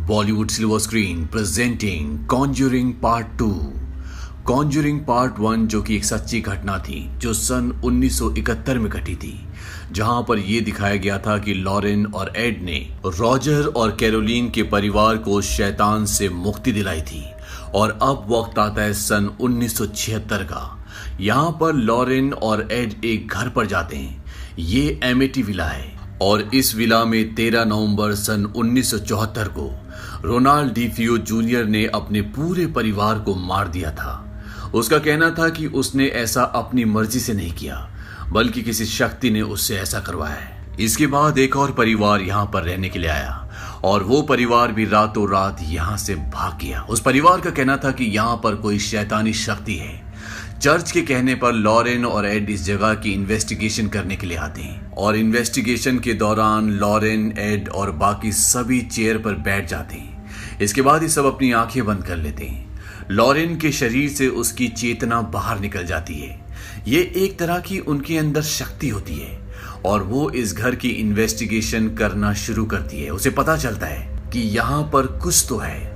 Bollywood silver screen presenting Conjuring part 2। Conjuring part 1 जो कि एक सच्ची घटना थी जो सन 1971 में घटी थी, जहां पर यह दिखाया गया था कि लॉरेन और एड ने रॉजर और कैरोलीन के परिवार को शैतान से मुक्ति दिलाई थी। और अब वक्त आता है सन 1976 का। यहाँ पर लॉरेन और एड एक घर पर जाते हैं। ये एमिटी विला है और इस विला में 13 नवंबर सन 1974 को रोनाल्ड डिफियो जूनियर ने अपने पूरे परिवार को मार दिया था। उसका कहना था कि उसने ऐसा अपनी मर्जी से नहीं किया, बल्कि किसी शक्ति ने उससे ऐसा करवाया है। इसके बाद एक और परिवार यहाँ पर रहने के लिए आया और वो परिवार भी रातों रात यहाँ से भाग गया। उस परिवार का कहना था कि यहाँ पर कोई शैतानी शक्ति है। चर्च के कहने पर लॉरेन और एड इस जगह की इन्वेस्टिगेशन करने के लिए आते हैं और इन्वेस्टिगेशन के दौरान लॉरेन, एड और बाकी सभी चेयर पर बैठ जाते हैं। इसके बाद ये सब अपनी आंखें बंद कर लेते हैं। लॉरेन के शरीर से उसकी चेतना बाहर निकल जाती है। ये एक तरह की उनके अंदर शक्ति होती है और वो इस घर की इन्वेस्टिगेशन करना शुरू करती है। उसे पता चलता है कि यहाँ पर कुछ तो है।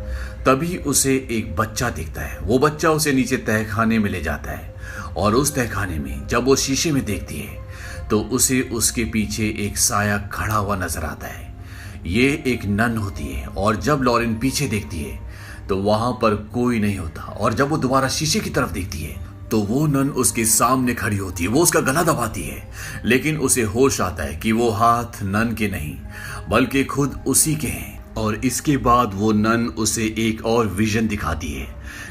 तभी उसे एक बच्चा दिखता है। वो बच्चा उसे नीचे तहखाने में ले जाता है और उस तहखाने में जब वो शीशे में देखती है तो उसे उसके पीछे एक साया खड़ा हुआ नजर आता है। ये एक नन होती है और जब लॉरेन पीछे देखती है तो वहां पर कोई नहीं होता और जब वो दोबारा शीशे की तरफ देखती है तो वो नन उसके सामने खड़ी होती है। वो उसका गला दबाती है, लेकिन उसे होश आता है कि वो हाथ नन के नहीं बल्कि खुद उसी के हैं। और इसके बाद वो नन उसे एक और विजन दिखाती है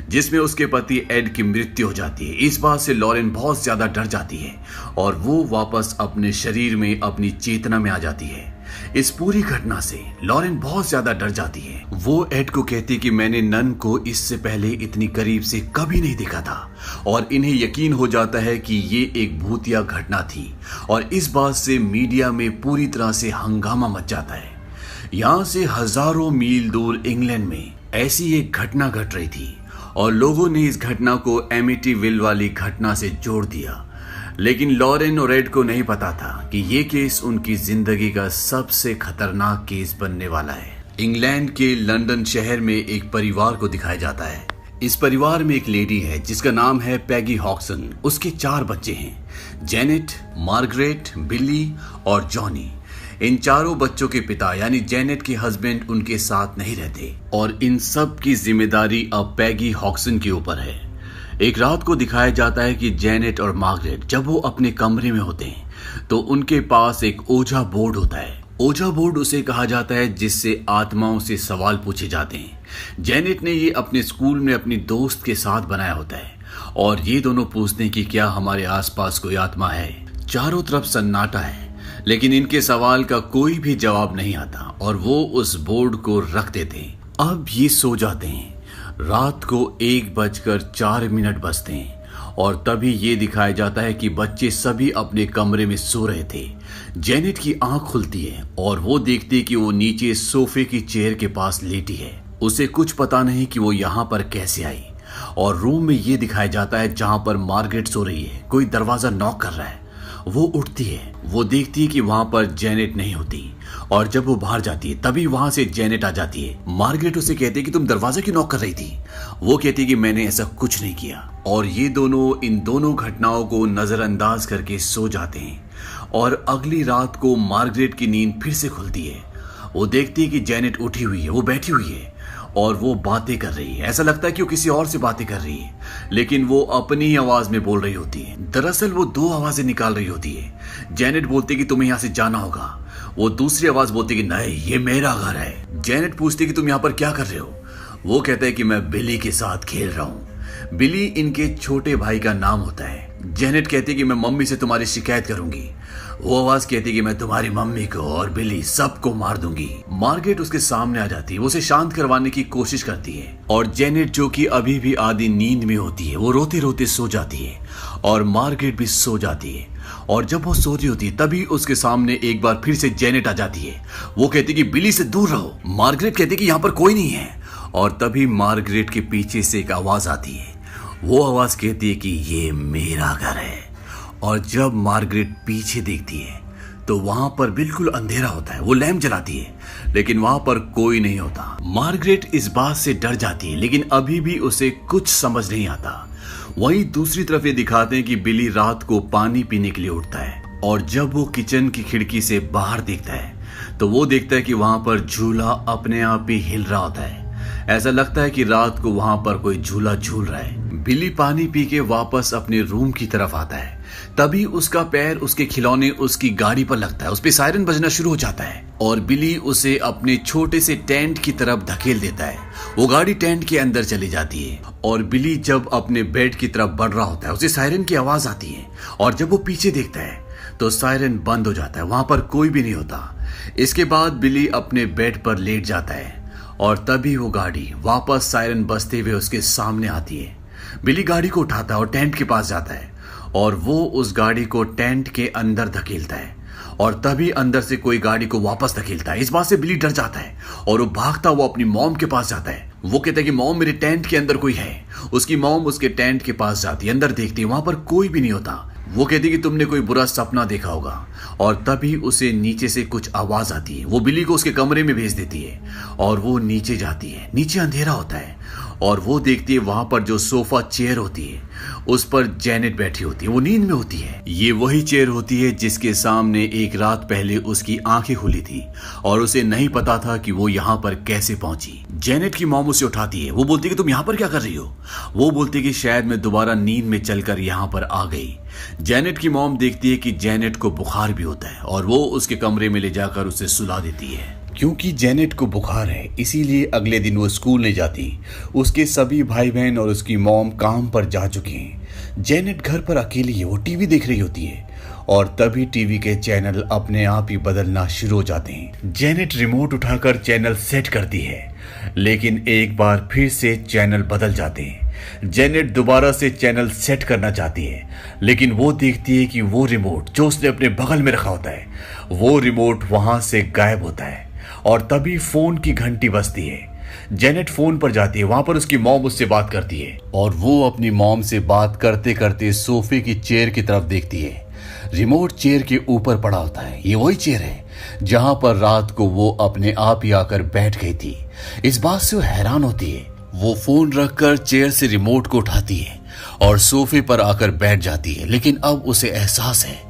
जिसमें उसके पति एड की मृत्यु हो जाती है। इस बात से लॉरेन बहुत ज्यादा डर जाती है और वो वापस अपने शरीर में अपनी चेतना में आ जाती है। इस पूरी घटना से लॉरेन बहुत ज्यादा डर जाती है। वो एड को कहती है कि मैंने नन को इससे पहले इतनी करीब से कभी नहीं देखा था और इन्हें यकीन हो जाता है कि ये एक भूतिया घटना थी और इस बात से मीडिया में पूरी तरह से हंगामा मच जाता है। यहाँ से हजारों मील दूर इंग्लैंड में ऐसी एक घटना घट रही थी और लोगों ने इस घटना को एमिटीविल वाली घटना से जोड़ दिया। लेकिन लॉरेन और एड को नहीं पता था कि ये केस उनकी जिंदगी का सबसे खतरनाक केस बनने वाला है। इंग्लैंड के लंदन शहर में एक परिवार को दिखाया जाता है। इस परिवार में एक लेडी है जिसका नाम है पैगी हॉक्सन। उसके 4 बच्चे हैं, जेनेट, मार्गरेट, बिली और जॉनी। इन चारों बच्चों के पिता यानी जेनेट के हस्बैंड उनके साथ नहीं रहते और इन सब की जिम्मेदारी अब पैगी हॉक्सन के ऊपर है। एक रात को दिखाया जाता है कि जेनेट और मार्गरेट जब वो अपने कमरे में होते हैं तो उनके पास एक ओझा बोर्ड होता है। ओझा बोर्ड उसे कहा जाता है जिससे आत्माओं से सवाल पूछे जाते हैं। जेनेट ने ये अपने स्कूल में अपनी दोस्त के साथ बनाया होता है और ये दोनों पूछते हैं कि क्या हमारे आसपास कोई आत्मा है। चारों तरफ सन्नाटा है लेकिन इनके सवाल का कोई भी जवाब नहीं आता और वो उस बोर्ड को रख देते हैं। अब ये सो जाते हैं। रात को 1:04 बजते हैं और तभी ये दिखाया जाता है कि बच्चे सभी अपने कमरे में सो रहे थे। जेनेट की आंख खुलती है और वो देखती है कि वो नीचे सोफे की चेयर के पास लेटी है। उसे कुछ पता नहीं कि वो यहाँ पर कैसे आई और रूम में ये दिखाया जाता है जहाँ पर मार्गरेट सो रही है। कोई दरवाजा नॉक कर रहा है। वो उठती है, वो देखती है कि वहां पर जेनेट नहीं होती और जब वो बाहर जाती है तभी वहां से जेनेट आ जाती है। मार्गरेट उसे कहती है कि तुम दरवाजा क्यों नॉक कर रही थी। वो कहती है कि मैंने ऐसा कुछ नहीं किया और ये दोनों इन दोनों घटनाओं को नजरअंदाज करके सो जाते हैं। और अगली रात को मार्गरेट की नींद फिर से खुलती है। वो देखती है कि जेनेट उठी हुई है, वो बैठी हुई है और वो बातें कर रही है। ऐसा लगता है कि वो किसी और से बातें कर रही है लेकिन वो अपनी आवाज में बोल रही होती है। दरअसल वो 2 आवाजें निकाल रही होती है। जेनेट बोलती है कि तुम्हें यहाँ से जाना होगा। वो दूसरी आवाज बोलती है कि नहीं, ये मेरा घर है। जेनेट पूछती है कि तुम यहाँ पर क्या कर रहे हो। वो कहता है कि मैं बिली के साथ खेल रहा हूँ। बिली इनके छोटे भाई का नाम होता है। जेनेट कहती है कि मैं मम्मी से तुम्हारी शिकायत करूंगी। वो आवाज कहती है कि मैं तुम्हारी मम्मी को और बिली सबको मार दूंगी। मार्गरेट उसके सामने आ जाती है। वो उसे शांत करवाने की कोशिश करती है और जेनेट जो कि अभी भी आधी नींद में होती है वो रोते रोते सो जाती है और मार्गरेट भी सो जाती है। और जब वो सो रही होती है तभी उसके सामने एक बार फिर से जेनेट आ जाती है। वो कहती है कि बिली से दूर रहो। मार्गरेट कहती है कि यहाँ पर कोई नहीं है और तभी मार्गरेट के पीछे से एक आवाज आती है। वो आवाज कहती है कि ये मेरा घर है। और जब मार्गरेट पीछे देखती है तो वहां पर बिल्कुल अंधेरा होता है। वो लैंप जलाती है लेकिन वहां पर कोई नहीं होता। मार्गरेट इस बात से डर जाती है लेकिन अभी भी उसे कुछ समझ नहीं आता। वहीं दूसरी तरफ ये दिखाते हैं कि बिली रात को पानी पीने के लिए उठता है और जब वो किचन की खिड़की से बाहर देखता है तो वो देखता है कि वहां पर झूला अपने आप ही हिल रहा होता है। ऐसा लगता है कि रात को वहां पर कोई झूला झूल रहा है। बिली पानी पी के वापस अपने रूम की तरफ आता है। तभी उसका पैर उसके खिलौने उसकी गाड़ी पर लगता है। उस पे सायरन बजना शुरू हो जाता है और बिली उसे अपने छोटे से टेंट की तरफ धकेल देता है। वो गाड़ी टेंट के अंदर चली जाती है और बिली जब अपने बेड की तरफ बढ़ रहा होता है उसे सायरन की आवाज आती है और जब वो पीछे देखता है तो सायरन बंद हो जाता है। वहां पर कोई भी नहीं होता। इसके बाद बिली अपने बेड पर लेट जाता है और तभी वो गाड़ी वापस सायरन बजते हुए उसके सामने आती है। बिली गाड़ी को उठाता है और टेंट के पास जाता है और वो उस गाड़ी को टेंट के अंदर धकेलता है और तभी अंदर से कोई गाड़ी को वापस धकेलता है। इस बात से बिली डर जाता है और वो भागता हुआ अपनी मॉम के पास जाता है। वो कहता है कि मॉम मेरे टेंट के अंदर कोई है। उसकी मॉम उसके टेंट के पास जाती है, अंदर देखती है, वहां पर कोई भी नहीं होता। वो कहती कि तुमने कोई बुरा सपना देखा होगा और तभी उसे नीचे से कुछ आवाज आती है। वो बिली को उसके कमरे में भेज देती है और वो नीचे जाती है। नीचे अंधेरा होता है और वो देखती है वहां पर जो सोफा चेयर होती है उस पर जेनेट बैठी होती है। वो नींद में होती है। ये वही चेयर होती है जिसके सामने एक रात पहले उसकी आंखें खुली थी और उसे नहीं पता था कि वो यहाँ पर कैसे पहुंची। जेनेट की मॉम उसे उठाती है। वो बोलती है कि तुम यहाँ पर क्या कर रही हो। वो बोलती है कि शायद मैं दोबारा नींद में चलकर यहाँ पर आ गई। जेनेट की मॉम देखती है कि जेनेट को बुखार भी होता है और वो उसके कमरे में ले जाकर उसे सुला देती है। क्योंकि जेनेट को बुखार है इसीलिए अगले दिन वो स्कूल नहीं जाती। उसके सभी भाई बहन और उसकी मॉम काम पर जा चुके हैं। जेनेट घर पर अकेली है। वो टीवी देख रही होती है और तभी टीवी के चैनल अपने आप ही बदलना शुरू हो जाते हैं। जेनेट रिमोट उठाकर चैनल सेट करती है लेकिन एक बार फिर से चैनल बदल जाते हैं। जेनेट दोबारा से चैनल सेट करना चाहती है लेकिन वो देखती है कि वो रिमोट जो उसने अपने बगल में रखा होता है वो रिमोट वहां से गायब होता है और तभी फोन की घंटी बजती है। जेनेट फोन पर जाती है। वहां पर उसकी मॉम उससे बात करती है और वो अपनी मॉम से बात करते करते सोफे की चेयर की तरफ देखती है। रिमोट चेयर के ऊपर पड़ा होता है। ये वही चेयर है जहां पर रात को वो अपने आप ही आकर बैठ गई थी। इस बात से वो हैरान होती है। वो फोन रखकर चेयर से रिमोट को उठाती है और सोफे पर आकर बैठ जाती है लेकिन अब उसे एहसास है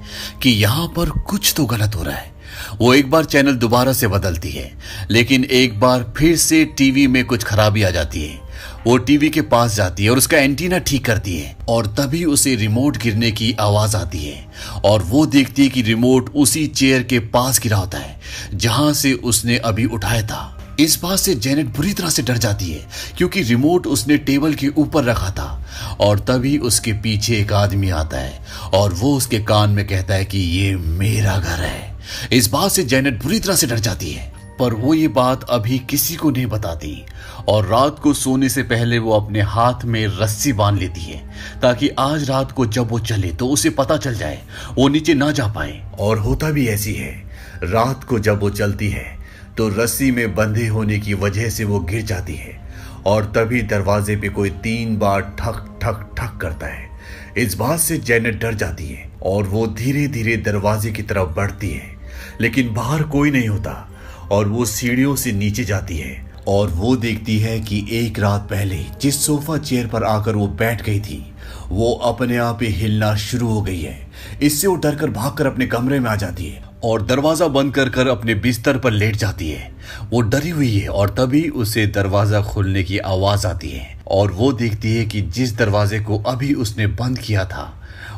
कि यहाँ पर कुछ तो गलत हो रहा है। वो एक बार चैनल दोबारा से बदलती है लेकिन एक बार फिर से टीवी में कुछ खराबी आ जाती है। वो टीवी के पास जाती है और उसका एंटीना ठीक करती है और तभी उसे रिमोट गिरने की आवाज आती है और वो देखती है कि रिमोट उसी चेयर के पास गिरा होता है जहां से उसने अभी उठाया था। इस बात से जेनेट बुरी तरह से डर जाती है क्योंकि रिमोट उसने टेबल के ऊपर रखा था और तभी उसके पीछे एक आदमी आता है और वो उसके कान में कहता है कि ये मेरा घर है। इस बात से जेनेट बुरी तरह से डर जाती है पर वो ये बात अभी किसी को नहीं बताती और रात को सोने से पहले वो अपने हाथ में रस्सी बांध लेती है ताकि आज रात को जब वो चले तो उसे पता चल जाए, वो नीचे ना जा पाए। और होता भी ऐसी है। रात को जब वो चलती है तो रस्सी में बंधे होने की वजह से वो गिर जाती है और तभी दरवाजे पे कोई 3 बार ठक ठक ठक करता है। इस बात से जेनेट डर जाती है और वो धीरे धीरे दरवाजे की तरफ बढ़ती है लेकिन बाहर कोई नहीं होता और वो सीढ़ियों से नीचे जाती है और वो देखती है कि एक रात पहले जिस सोफा चेयर पर आकर वो बैठ गई थी वो अपने आप ही हिलना शुरू हो गई है। इससे वो डरकर भागकर अपने कमरे में आ जाती है और दरवाजा बंद कर अपने बिस्तर पर लेट जाती है। वो डरी हुई है और तभी उसे दरवाजा खोलने की आवाज आती है और वो देखती है कि जिस दरवाजे को अभी उसने बंद किया था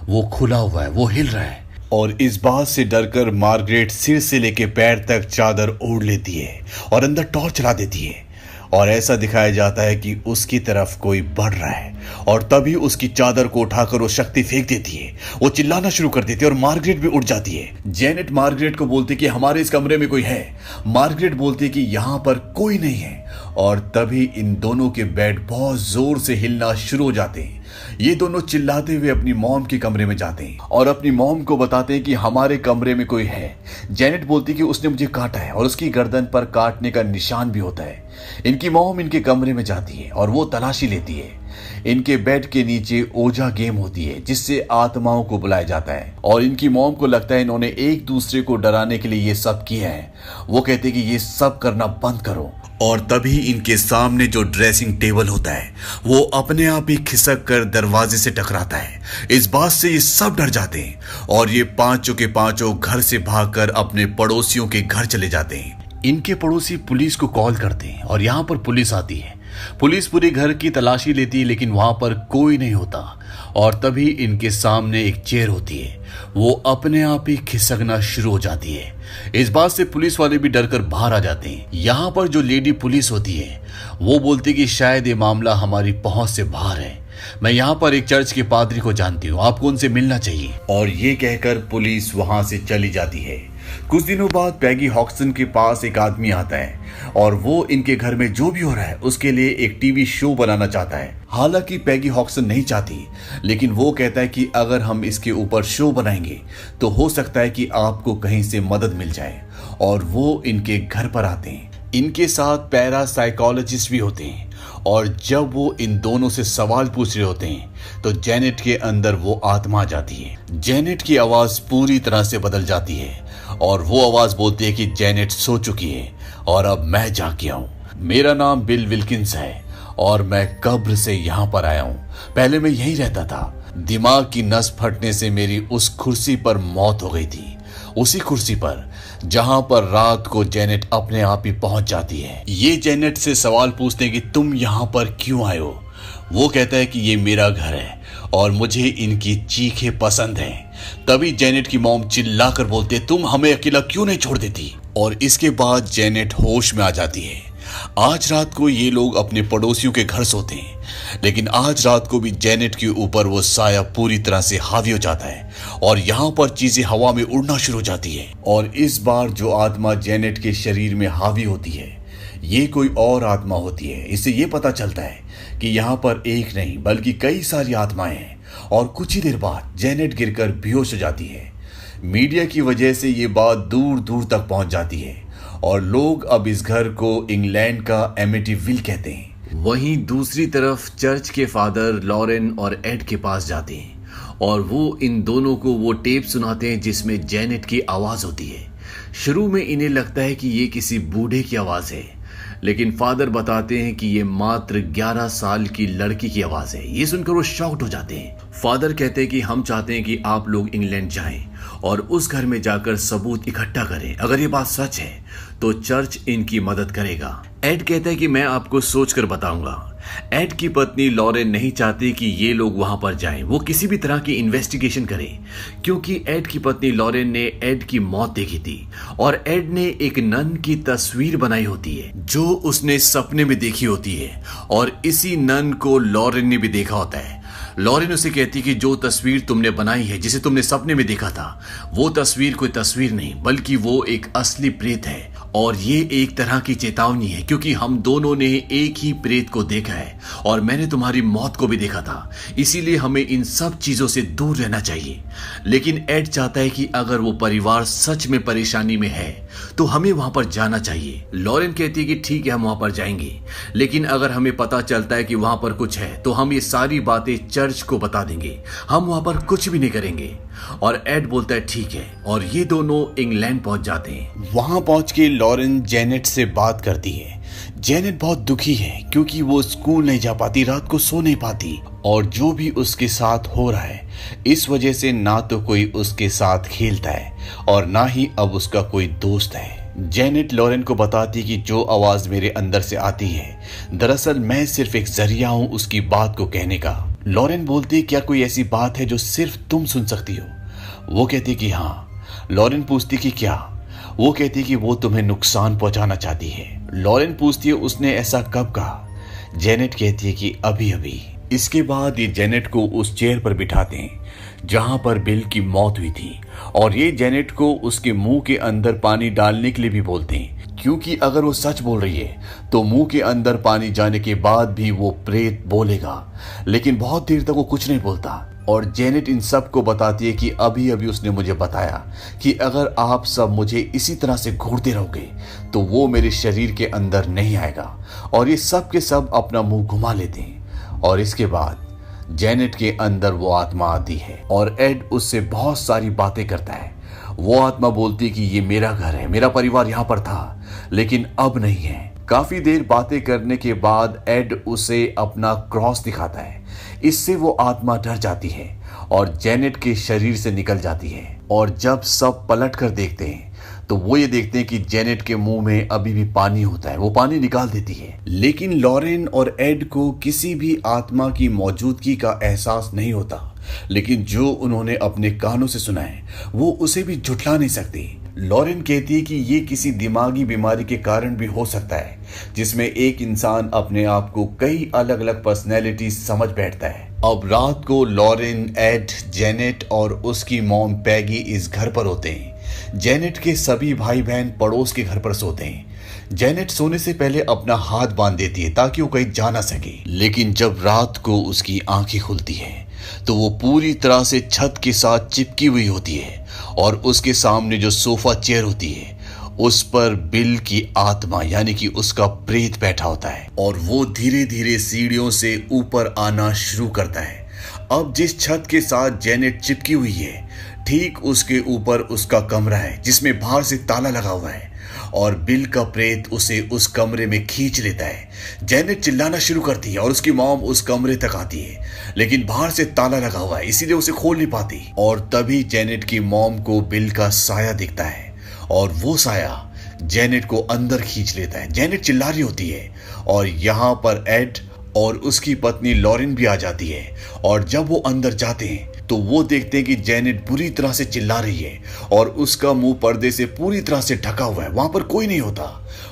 वो खुला हुआ है, वो हिल रहा है। और इस बात से डरकर मार्गरेट सिर से लेके पैर तक चादर ओढ़ लेती है और अंदर टॉर्च चला देती है और ऐसा दिखाया जाता है कि उसकी तरफ कोई बढ़ रहा है और तभी उसकी चादर को उठाकर वो शक्ति फेंक देती है। वो चिल्लाना शुरू कर देती है और मार्गरेट भी उठ जाती है। जेनेट मार्गरेट को बोलती है कि हमारे इस कमरे में कोई है। मार्गरेट बोलती है कि यहाँ पर कोई नहीं है और तभी इन दोनों के बेड बहुत जोर से हिलना शुरू हो जाते हैं। ये दोनों चिल्लाते हुए अपनी मॉम के कमरे में जाते हैं और अपनी मॉम को बताते हैं कि हमारे कमरे में कोई है। जेनेट बोलती है कि उसने मुझे काटा है और उसकी गर्दन पर काटने का निशान भी होता है। इनकी मॉम इनके कमरे में जाती है और वो तलाशी लेती है इनके बेड के नीचे ओजा गेम होती है जिससे आत्माओं को बुलाया जाता है और इनकी मॉम को लगता है इन्होंने एक दूसरे को डराने के लिए ये सब किया है। वो कहते हैं कि ये सब करना बंद करो और तभी इनके सामने जो ड्रेसिंग टेबल होता है वो अपने आप ही खिसक कर दरवाजे से टकराता है। इस बात से ये सब डर जाते हैं और ये पांचों के पांचों घर से भागकर अपने पड़ोसियों के घर चले जाते हैं। इनके पड़ोसी पुलिस को कॉल करते हैं और यहाँ पर पुलिस आती है। पुलिस पूरे घर की तलाशी लेती है लेकिन वहां पर कोई नहीं होता और तभी इनके सामने एक चेयर होती है, वो अपने आप ही खिसकना शुरू हो जाती है। इस बात से पुलिस वाले भी डरकर बाहर आ जाते हैं। यहाँ पर जो लेडी पुलिस होती है वो बोलती कि शायद ये मामला हमारी पहुंच से बाहर है, मैं यहाँ पर एक चर्च के पादरी को जानती हूँ, आपको उनसे मिलना चाहिए। और ये कहकर पुलिस वहां से चली जाती है। कुछ दिनों बाद पैगी हॉक्सन के पास एक आदमी आता है और वो इनके घर में जो भी हो रहा है उसके लिए एक टीवी शो बनाना चाहता है। हालांकि पैगी हॉक्सन नहीं चाहती, लेकिन वो कहता है कि अगर हम इसके ऊपर शो बनाएंगे तो हो सकता है कि आपको कहीं से मदद मिल जाए। और वो इनके घर पर आते हैं। इनके साथ पैरा साइकोलॉजिस्ट भी होते हैं और जब वो इन दोनों से सवाल पूछ रहे होते हैं तो जेनेट के अंदर वो आत्मा आ जाती है। जेनेट की आवाज पूरी तरह से बदल जाती है और वो आवाज बोलती है कि जेनेट सो चुकी है और अब मैं जाग गया हूँ। मेरा नाम बिल विल्किंस है और मैं कब्र से यहाँ पर आया हूँ। पहले मैं यहीं रहता था। दिमाग की नस फटने से मेरी उस कुर्सी पर मौत हो गई थी, उसी कुर्सी पर जहां पर रात को जेनेट अपने आप ही पहुंच जाती है। ये जेनेट से सवाल पूछते हैं कि तुम यहाँ पर क्यों आए हो। वो कहता है कि ये मेरा घर है और मुझे इनकी चीखें पसंद हैं। तभी जेनेट की मॉम चिल्लाकर बोलते हैं तुम हमें अकेला क्यों नहीं छोड़ देती। और इसके बाद जेनेट होश में आ जाती है। आज रात को ये लोग अपने पड़ोसियों के घर सोते हैं, लेकिन आज रात को भी जेनेट के ऊपर वो साया पूरी तरह से हावी हो जाता है और यहाँ पर चीजें हवा में उड़ना शुरू हो जाती है। और इस बार जो आत्मा जेनेट के शरीर में हावी होती है ये कोई और आत्मा होती है। इससे ये पता चलता है कि यहाँ पर एक नहीं बल्कि कई सारी आत्माएं हैं। और कुछ ही देर बाद जेनेट गिरकर बेहोश हो जाती है। मीडिया की वजह से ये बात दूर दूर तक पहुंच जाती है और लोग अब इस घर को इंग्लैंड का एमिटीविल कहते हैं। वहीं दूसरी तरफ चर्च के फादर लॉरेन और एड के पास जाते हैं और वो इन दोनों को वो टेप सुनाते हैं जिसमें जेनेट की आवाज होती है। शुरू में इन्हें लगता है कि ये किसी बूढ़े की आवाज है, लेकिन फादर बताते हैं कि ये मात्र 11 साल की लड़की की आवाज है। ये सुनकर वो शॉक्ड हो जाते हैं। फादर कहते हैं कि हम चाहते हैं कि आप लोग इंग्लैंड जाएं और उस घर में जाकर सबूत इकट्ठा करें। अगर ये बात सच है तो चर्च इनकी मदद करेगा। एड कहता है कि मैं आपको सोचकर बताऊंगा। एड की पत्नी लॉरेन नहीं चाहती कि ये लोग वहां पर जाएं। वो किसी भी तरह की इन्वेस्टिगेशन करें क्योंकि एड की पत्नी लॉरेन ने एड की मौत देखी थी और एड ने एक नन की तस्वीर बनाई होती है जो उसने सपने में देखी होती है और इसी नन को लॉरेन ने भी देखा होता है। लॉरेन उसे कहती कि जो तस्वीर तुमने बनाई है, जिसे तुमने सपने में देखा था, वो तस्वीर कोई तस्वीर नहीं बल्कि वो एक असली प्रेत है और ये एक तरह की चेतावनी है क्योंकि हम दोनों ने एक ही प्रेत को देखा है और मैंने तुम्हारी मौत को भी देखा था, इसीलिए हमें इन सब चीजों से दूर रहना चाहिए। लेकिन एड चाहता है कि अगर वो परिवार सच में परेशानी में है तो हमें वहां पर जाना चाहिए। लॉरेन कहती है कि ठीक है हम वहां पर जाएंगे, लेकिन अगर हमें पता चलता है कि वहां पर कुछ है तो हम ये सारी बातें चर्च को बता देंगे, हम वहां पर कुछ भी नहीं करेंगे। और एड बोलता है ठीक है और ये दोनों इंग्लैंड पहुंच जाते हैं। वहां पहुंच के लॉरेन जेनेट से बात करती है। जेनेट बहुत दुखी है क्योंकि वो स्कूल नहीं जा पाती, रात को सो नहीं पाती और जो भी उसके साथ हो रहा है इस वजह से ना तो कोई उसके साथ खेलता है और ना ही अब उसका कोई दोस्त है। जेनेट लॉरेन को बताती कि जो आवाज मेरे अंदर से आती है दरअसल मैं सिर्फ एक जरिया हूं उसकी बात को कहने का। लॉरेन बोलती क्या कोई ऐसी बात है जो सिर्फ तुम सुन सकती हो। वो कहती कि हाँ। लॉरेन पूछती कि क्या। वो कहती कि वो तुम्हें नुकसान पहुंचाना चाहती है। लॉरेन पूछती है उसने ऐसा कब कहा। जेनेट कहती है कि अभी अभी। इसके बाद ये जेनेट को उस चेयर पर बिठाते हैं जहां पर बिल की मौत हुई थी और ये जेनेट को उसके मुंह के अंदर पानी डालने के लिए भी बोलते हैं क्योंकि अगर वो सच बोल रही है तो मुंह के अंदर पानी जाने के बाद भी वो प्रेत बोलेगा, लेकिन बहुत देर तक वो कुछ नहीं बोलता। और जेनेट इन सब को बताती है कि अभी अभी उसने मुझे बताया कि अगर आप सब मुझे इसी तरह से घूरते रहोगे तो वो मेरे शरीर के अंदर नहीं आएगा। और ये सब के सब अपना मुंह घुमा लेते हैं और इसके बाद जेनेट के अंदर वो आत्मा आती है और एड उससे बहुत सारी बातें करता है। वो आत्मा बोलती कि ये मेरा घर है, मेरा परिवार यहाँ पर था, लेकिन अब नहीं है। काफी देर बातें करने के बाद एड उसे अपना क्रॉस दिखाता है। इससे वो आत्मा डर जाती है और जेनेट के शरीर से निकल जाती है। और जब सब पलट कर देखते हैं तो वो ये देखते हैं कि जेनेट के मुंह में अभी भी पानी होता है। वो पानी निकाल देती है, लेकिन लॉरेन और एड को किसी भी आत्मा की मौजूदगी का एहसास नहीं होता। लेकिन जो उन्होंने अपने कानों से सुना है वो उसे भी झुठला नहीं सकती। लॉरेन कहती है कि ये किसी दिमागी बीमारी के कारण भी हो सकता है, जिसमें एक इंसान अपने आप को कई अलग अलग पर्सनैलिटी समझ बैठता है। अब रात को लॉरेन, एड, जेनेट और उसकी मॉम पैगी इस घर पर होते हैं। जेनेट के सभी भाई बहन पड़ोस के घर पर सोते हैं। जेनेट सोने से पहले अपना हाथ बांध देती है ताकि वो कहीं जा ना सके। लेकिन जब रात को उसकी आंखें खुलती है तो वो पूरी तरह से छत के साथ चिपकी हुई होती है और उसके सामने जो सोफा चेयर होती है उस पर बिल की आत्मा यानी कि उसका प्रेत बैठा होता है और वो धीरे धीरे सीढ़ियों से ऊपर आना शुरू करता है। अब जिस छत के साथ जेनेट चिपकी हुई है ठीक उसके ऊपर उसका कमरा है, जिसमें बाहर से ताला लगा हुआ है और बिल का प्रेत उसे उस कमरे में खींच लेता है। जेनेट चिल्लाना शुरू करती है और उसकी मॉम उस कमरे तक आती है, लेकिन बाहर से ताला लगा हुआ है इसीलिए उसे खोल नहीं पाती। और तभी जेनेट की मॉम को बिल का साया दिखता है और वो साया जेनेट को अंदर खींच लेता है। जेनेट चिल्ला रही होती है और यहाँ पर एड और उसकी पत्नी लॉरेन भी आ जाती है। और जब वो अंदर जाते हैं तो वो देखते हैं कि जेनेट बुरी तरह से चिल्ला रही है और उसका मुंह पर्दे से पूरी तरह से ढका हुआ है, वहां पर कोई नहीं होता।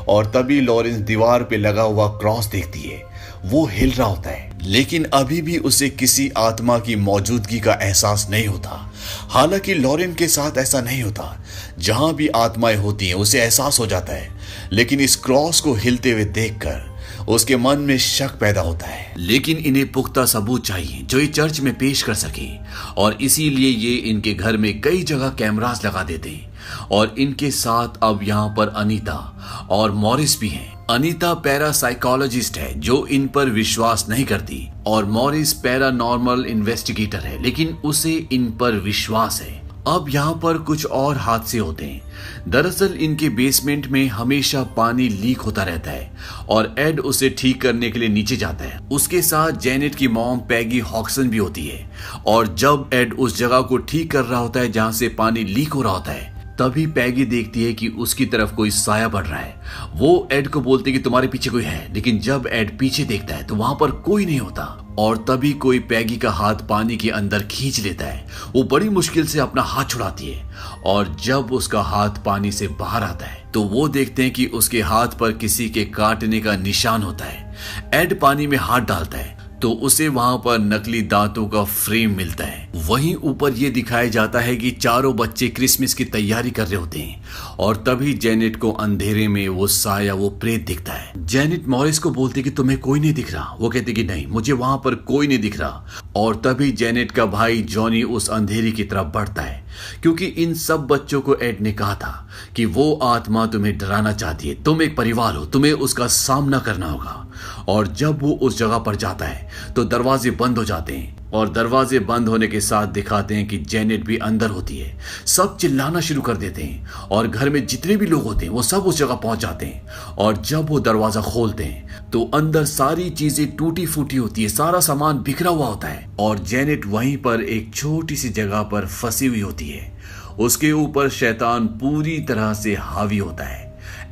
और तभी लॉरेंस दीवार पे लगा हुआ क्रॉस देखती है, वो हिल रहा होता है, लेकिन अभी भी उसे किसी आत्मा की मौजूदगी का एहसास नहीं होता। हालांकि लॉरेन के साथ ऐसा नहीं होता, जहां भी आत्माएं होती हैं उसे एहसास हो जाता है, लेकिन इस क्रॉस को हिलते हुए देखकर उसके मन में शक पैदा होता है। लेकिन इन्हें पुख्ता सबूत चाहिए जो ये चर्च में पेश कर सके और इसीलिए ये इनके घर में कई जगह कैमरास लगा देते हैं। और इनके साथ अब यहाँ पर अनीता और मॉरिस भी हैं। अनीता पैरासाइकोलॉजिस्ट है जो इन पर विश्वास नहीं करती और मॉरिस पैरानॉर्मल इन्वेस्टिगेटर है, लेकिन उसे इन पर विश्वास है। अब यहाँ पर कुछ और हादसे होते हैं। दरअसल इनके बेसमेंट में हमेशा पानी लीक होता रहता है और एड उसे ठीक करने के लिए नीचे जाता है। उसके साथ जेनेट की मॉम पैगी हॉक्सन भी होती है और जब एड उस जगह को ठीक कर रहा होता है जहाँ से पानी लीक हो रहा होता है, तभी पैगी देखती है कि उसकी तरफ कोई साया बढ़ रहा है। वो एड को बोलती है कि तुम्हारे पीछे कोई है, लेकिन जब एड पीछे देखता है तो वहां पर कोई नहीं होता और तभी कोई पैगी का हाथ पानी के अंदर खींच लेता है। वो बड़ी मुश्किल से अपना हाथ छुड़ाती है और जब उसका हाथ पानी से बाहर आता है तो वो देखते हैं कि उसके हाथ पर किसी के काटने का निशान होता है। एड पानी में हाथ डालता है तो उसे वहां पर नकली दांतों का फ्रेम मिलता है। वहीं ऊपर ये दिखाया जाता है कि चारों बच्चे क्रिसमस की तैयारी कर रहे होते हैं और तभी जेनेट को अंधेरे में वो साया, वो प्रेत दिखता है। जेनेट मॉरिस को बोलती कि तुम्हें कोई नहीं दिख रहा। वो कहती कि नहीं, मुझे वहां पर कोई नहीं दिख रहा। और तभी जेनेट का भाई जॉनी उस अंधेरी की तरफ बढ़ता है, क्योंकि इन सब बच्चों को एड ने कहा था कि वो आत्मा तुम्हें डराना चाहती है, तुम एक परिवार हो, तुम्हें उसका सामना करना होगा। और जब वो उस जगह पर जाता है तो दरवाजे बंद हो जाते हैं और दरवाजे बंद होने के साथ दिखाते हैं कि जेनेट भी अंदर होती है। सब चिल्लाना शुरू कर देते हैं और घर में जितने भी लोग होते हैं वो सब उस जगह पहुंच जाते हैं। और जब वो दरवाजा खोलते हैं तो अंदर सारी चीजें टूटी फूटी होती है, सारा सामान बिखरा हुआ होता है और जेनेट वहीं पर एक छोटी सी जगह पर फंसी हुई होती है। उसके ऊपर शैतान पूरी तरह से हावी होता है।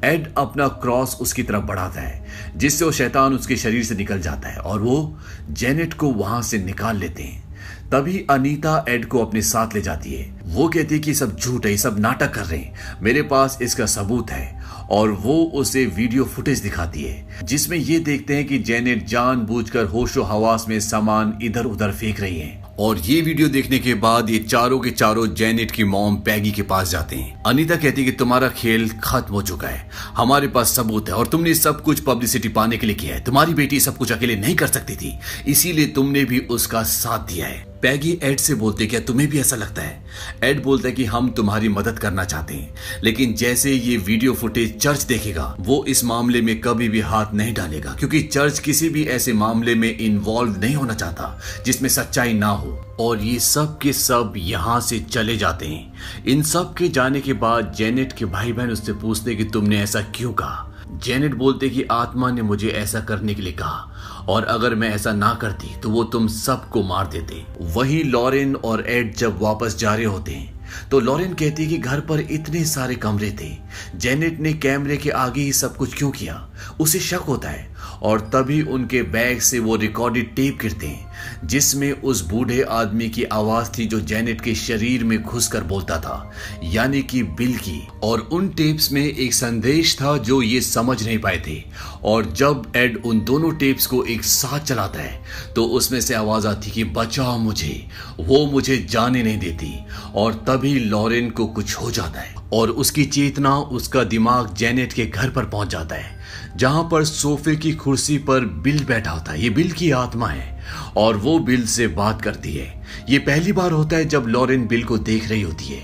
एड अपना क्रॉस उसकी तरफ बढ़ाता है जिससे वो शैतान उसके शरीर से निकल जाता है और वो जेनेट को वहां से निकाल लेते हैं। तभी अनीता एड को अपने साथ ले जाती है। वो कहती है कि सब झूठ है, ये सब नाटक कर रहे हैं, मेरे पास इसका सबूत है। और वो उसे वीडियो फुटेज दिखाती है जिसमें ये देखते हैं कि जेनेट जानबूझकर होशो हवास में सामान इधर उधर फेंक रही है। और ये वीडियो देखने के बाद ये चारों के चारों जेनेट की मॉम पैगी के पास जाते हैं। अनीता कहती है कि तुम्हारा खेल खत्म हो चुका है, हमारे पास सबूत है और तुमने सब कुछ पब्लिसिटी पाने के लिए किया है। तुम्हारी बेटी सब कुछ अकेले नहीं कर सकती थी, इसीलिए तुमने भी उसका साथ दिया है। पैगी एड से बोलते क्या तुम्हें भी ऐसा लगता है? एड बोलता है कि हम तुम्हारी मदद करना चाहते हैं, लेकिन जैसे ये वीडियो फुटेज चर्च देखेगा वो इस मामले में कभी भी हाथ नहीं डालेगा, क्योंकि चर्च किसी भी ऐसे मामले में इन्वॉल्व नहीं होना चाहता जिसमें सच्चाई ना हो। और ये सब के सब यहाँ से चले जाते हैं। इन सब के जाने के बाद जेनेट के भाई बहन उससे पूछते कि तुमने ऐसा क्यों कहा। जेनेट बोलते कि आत्मा ने मुझे ऐसा करने के लिए कहा और अगर मैं ऐसा ना करती तो वो तुम सबको मार देते। वहीं लॉरेन और एड जब वापस जा रहे होते हैं तो लॉरेन कहती कि घर पर इतने सारे कमरे थे, जेनेट ने कैमरे के आगे ही सब कुछ क्यों किया, उसे शक होता है। और तभी उनके बैग से वो रिकॉर्डेड टेप गिरते हैं जिसमें उस बूढ़े आदमी की आवाज थी जो जेनेट के शरीर में घुसकर बोलता था, यानी कि बिल की। और उन टेप्स में एक संदेश था जो ये समझ नहीं पाए थे। और जब एड उन दोनों टेप्स को एक साथ चलाता है तो उसमें से आवाज आती कि बचाओ मुझे, वो मुझे जाने नहीं देती। और तभी लॉरेन को कुछ हो जाता है और उसकी चेतना, उसका दिमाग जेनेट के घर पर पहुंच जाता है जहां पर सोफे की कुर्सी पर बिल बैठा होता है। ये बिल की आत्मा है और वो बिल से बात करती है। ये पहली बार होता है जब लॉरेन बिल को देख रही होती है।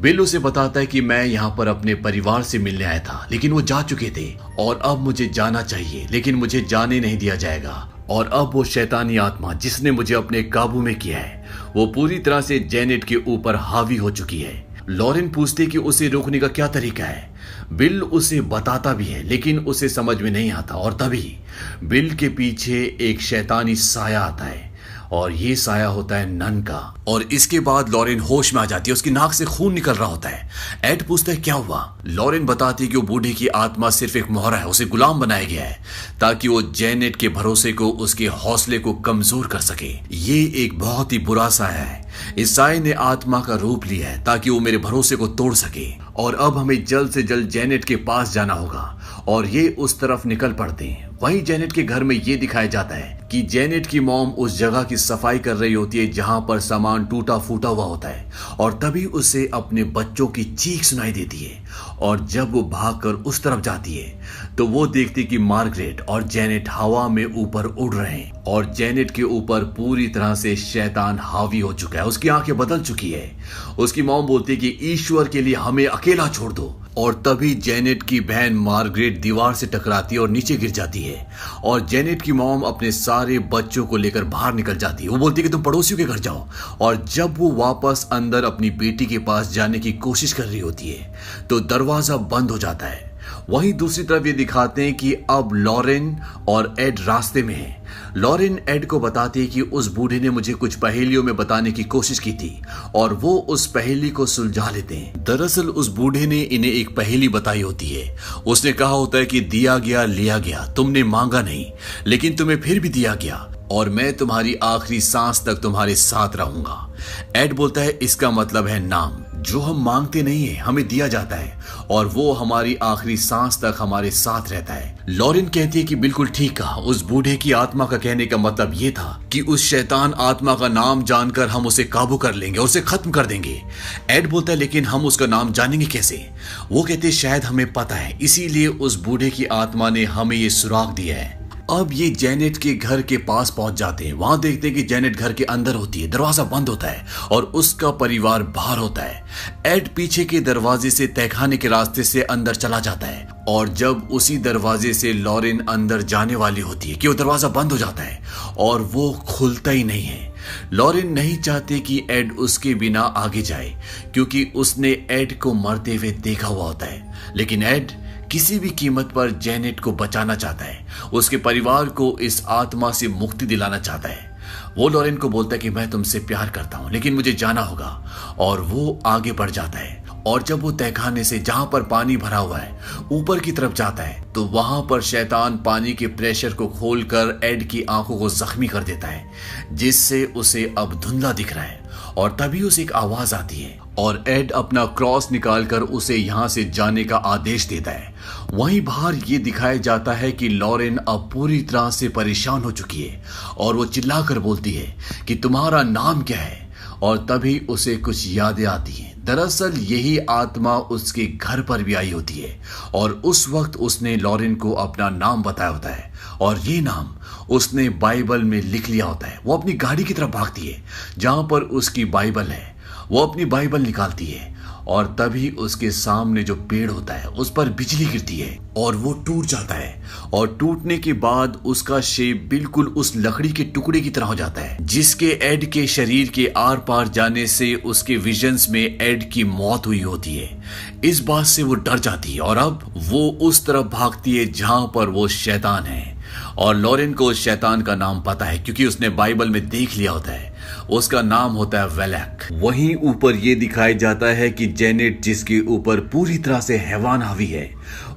बिल उसे बताता है कि मैं यहाँ पर अपने परिवार से मिलने आया था, लेकिन वो जा चुके थे और अब मुझे जाना चाहिए, लेकिन मुझे जाने नहीं दिया जाएगा। और अब वो शैतानी आत्मा जिसने मुझे अपने काबू में किया है वो पूरी तरह से जेनेट के ऊपर हावी हो चुकी है। लॉरेन पूछती कि उसे रोकने का क्या तरीका है। बिल उसे बताता भी है लेकिन उसे समझ में नहीं आता। और तभी बिल के पीछे एक शैतानी साया आता है और ये साया होता है नन का। और इसके बाद लॉरेन होश में आ जाती है, उसकी नाक से खून निकल रहा होता है। एड पूछता है क्या हुआ। लॉरेन बताती है कि वो बूढ़ी की आत्मा सिर्फ एक मोहरा है, उसे गुलाम बनाया गया है ताकि वो जेनेट के भरोसे को, उसके हौसले को कमजोर कर सके। ये एक बहुत ही बुरा साया है। इस साये ने आत्मा का रूप लिया है ताकि वो मेरे भरोसे को तोड़ सके। और अब हमें जल्द से जल्द जेनेट के पास जाना होगा। और ये उस तरफ निकल पड़ते हैं। वहीं जेनेट के घर में ये दिखाया जाता है कि जेनेट की मॉम उस जगह की सफाई कर रही होती है जहां पर सामान टूटा फूटा हुआ होता है। और तभी उसे अपने बच्चों की चीख सुनाई देती है। और जब वो भागकर उस तरफ जाती है तो वो देखती कि मार्गरेट और जेनेट हवा में ऊपर उड़ रहे हैं और जेनेट के ऊपर पूरी तरह से शैतान हावी हो चुका है। उसकी आंखें बदल चुकी है। उसकी मॉम बोलती है कि ईश्वर के लिए हमें अकेला छोड़ दो। और तभी जेनेट की बहन मार्गरेट दीवार से टकराती है और नीचे गिर जाती है। और जेनेट की मॉम अपने सारे बच्चों को लेकर बाहर निकल जाती है। वो बोलती है कि तुम पड़ोसियों के घर जाओ। और जब वो वापस अंदर अपनी बेटी के पास जाने की कोशिश कर रही होती है तो दरवाजा बंद हो जाता है। वहीं दूसरी तरफ ये दिखाते हैं कि अब लॉरेन और एड रास्ते में हैं। लॉरेन एड को बताती है कि उस बूढ़े ने मुझे कुछ पहेलियों में बताने की कोशिश की थी और वो उस पहेली को सुलझा लेते हैं। दरअसल उस बूढ़े ने इन्हें एक पहेली बताई होती है। उसने कहा होता है कि दिया गया लिया गया, तुमने मांगा नहीं लेकिन तुम्हें फिर भी दिया गया और मैं तुम्हारी आखिरी सांस तक तुम्हारे साथ रहूंगा। एड बोलता है इसका मतलब है नाम। जो हम मांगते नहीं है हमें दिया जाता है और वो हमारी आखिरी सांस तक हमारे साथ रहता है। लॉरेन कहती है कि बिल्कुल ठीक कहा। उस बूढ़े की आत्मा का कहने का मतलब ये था कि उस शैतान आत्मा का नाम जानकर हम उसे काबू कर लेंगे और उसे खत्म कर देंगे। एड बोलता है लेकिन हम उसका नाम जानेंगे कैसे। वो कहते शायद हमें पता है, इसीलिए उस बूढ़े की आत्मा ने हमें ये सुराग दिया है। अब ये जेनेट के घर के पास पहुंच जाते हैं। वहां देखते हैं कि जेनेट घर के अंदर होती है, दरवाजा बंद होता है और उसका परिवार बाहर होता है। एड पीछे के दरवाजे से तहखाने के रास्ते से अंदर चला जाता है और जब उसी दरवाजे से लॉरेन अंदर जाने वाली होती है कि वो दरवाजा बंद हो जाता है और वो खुलता ही नहीं है। लॉरेन नहीं चाहते कि एड उसके बिना आगे जाए क्योंकि उसने एड को मरते हुए देखा हुआ होता है। लेकिन एड किसी भी कीमत पर जेनेट को बचाना चाहता है, उसके परिवार को इस आत्मा से मुक्ति दिलाना चाहता है। वो लॉरेन को बोलता है कि मैं तुमसे प्यार करता हूं लेकिन मुझे जाना होगा। और वो आगे बढ़ जाता है और जब वो तहखाने से जहां पर पानी भरा हुआ है ऊपर की तरफ जाता है तो वहां पर शैतान पानी के प्रेशर को खोलकर एड की आंखों को जख्मी कर देता है जिससे उसे अब धुंधला दिख रहा है। और तभी उसे एक आवाज आती है और एड अपना क्रॉस निकालकर उसे यहां से जाने का आदेश देता है। वहीं बाहर ये दिखाया जाता है कि लॉरेन अब पूरी तरह से परेशान हो चुकी है और वो चिल्लाकर बोलती है कि तुम्हारा नाम क्या है। और तभी उसे कुछ यादें आती हैं। दरअसल यही आत्मा उसके घर पर भी आई होती है और उस वक्त उसने लॉरेन को अपना नाम बताया होता है और ये नाम उसने बाइबल में लिख लिया होता है। वो अपनी गाड़ी की तरफ भागती है जहां पर उसकी बाइबल है। वो अपनी बाइबल निकालती है और तभी उसके सामने जो पेड़ होता है उस पर बिजली गिरती है और वो टूट जाता है। और टूटने के बाद उसका शेप बिल्कुल उस लकड़ी के टुकड़े की तरह हो जाता है जिसके एड के शरीर के आर पार जाने से उसके विजन्स में एड की मौत हुई होती है। इस बात से वो डर जाती है और अब वो उस तरफ भागती है जहां पर वो शैतान है। और लॉरेन को उस शैतान का नाम पता है क्योंकि उसने बाइबल में देख लिया होता है। उसका नाम होता है वेलक। वहीं ऊपर ये दिखाया जाता है कि जेनेट, जिसके ऊपर पूरी तरह से हैवान हावी है,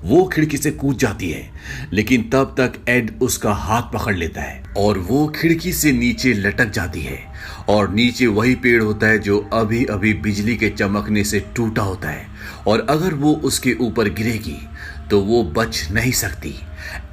वो खिड़की से कूद जाती है। लेकिन तब तक एड उसका हाथ पकड़ लेता है और वो खिड़की से नीचे लटक जाती है। और नीचे वही पेड़ होता है जो अभी अभी बिजली के चमकने से टूटा होता है और अगर वो उसके ऊपर गिरेगी तो वो बच नहीं सकती।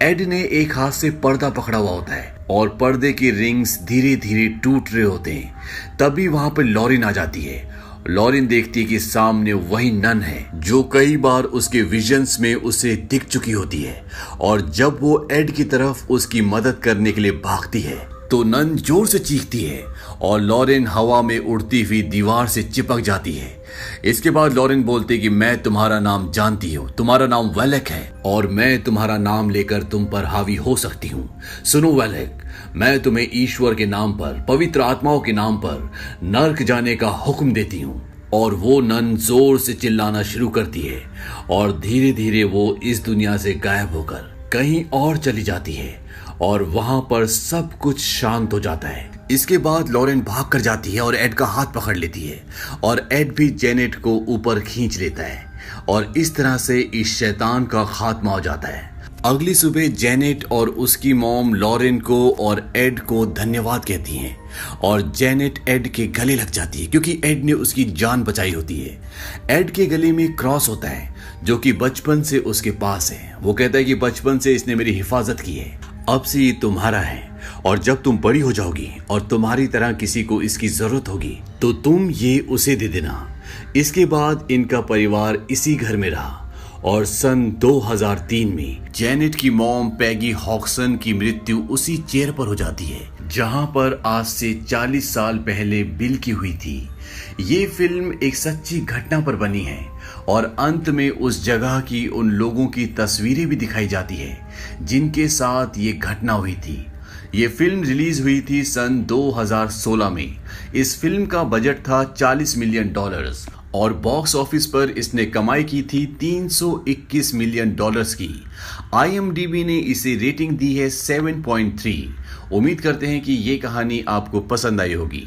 एड ने एक हाथ से पर्दा पकड़ा हुआ होता है और पर्दे के रिंग्स धीरे धीरे टूट रहे होते हैं। तभी वहां पर लॉरेन आ जाती है। लॉरेन देखती है कि सामने वही नन है जो कई बार उसके विजन्स में उसे दिख चुकी होती है। और जब वो एड की तरफ उसकी मदद करने के लिए भागती है तो नन जोर से चीखती है और लॉरेन हवा में उड़ती हुई दीवार से चिपक जाती है। इसके बाद लॉरेन बोलती है कि मैं तुम्हारा नाम जानती हूँ, तुम्हारा नाम वेलक है और मैं तुम्हारा नाम लेकर तुम पर हावी हो सकती हूँ। सुनो वेलक, मैं तुम्हें ईश्वर के नाम पर, पवित्र आत्माओं के नाम पर नर्क जाने का हुक्म देती हूँ। और वो नन जोर से चिल्लाना शुरू करती है और धीरे धीरे वो इस दुनिया से गायब होकर कहीं और चली जाती है और वहां पर सब कुछ शांत हो जाता है। इसके बाद लॉरेन भाग कर जाती है और एड का हाथ पकड़ लेती है और एड भी जेनेट को ऊपर खींच लेता है और इस तरह से इस शैतान का खात्मा हो जाता है। अगली सुबह जेनेट और उसकी मॉम लॉरेन को और एड को धन्यवाद कहती हैं और जेनेट एड के गले लग जाती है क्योंकि एड ने उसकी जान बचाई होती है। एड के गले में क्रॉस होता है जो कि बचपन से उसके पास है। वो कहता है कि बचपन से इसने मेरी हिफाजत की है, अब से ये तुम्हारा है और जब तुम बड़ी हो जाओगी और तुम्हारी तरह किसी को इसकी जरूरत होगी तो तुम ये उसे दे देना। इसके बाद इनका परिवार इसी घर में रहा और सन 2003 में जेनेट की मॉम पैगी हॉक्सन की मृत्यु उसी चेयर पर हो जाती है जहां पर आज से 40 साल पहले बिल की हुई थी। ये फिल्म एक सच्ची घटना पर बनी है और अंत में उस जगह की उन लोगों की तस्वीरें भी दिखाई जाती है जिनके साथ ये घटना हुई थी। ये फिल्म रिलीज हुई थी सन 2016 में। इस फिल्म का बजट था $40 मिलियन और बॉक्स ऑफिस पर इसने कमाई की थी $321 मिलियन की। IMDb ने इसे रेटिंग दी है 7.3। उम्मीद करते हैं कि ये कहानी आपको पसंद आई होगी।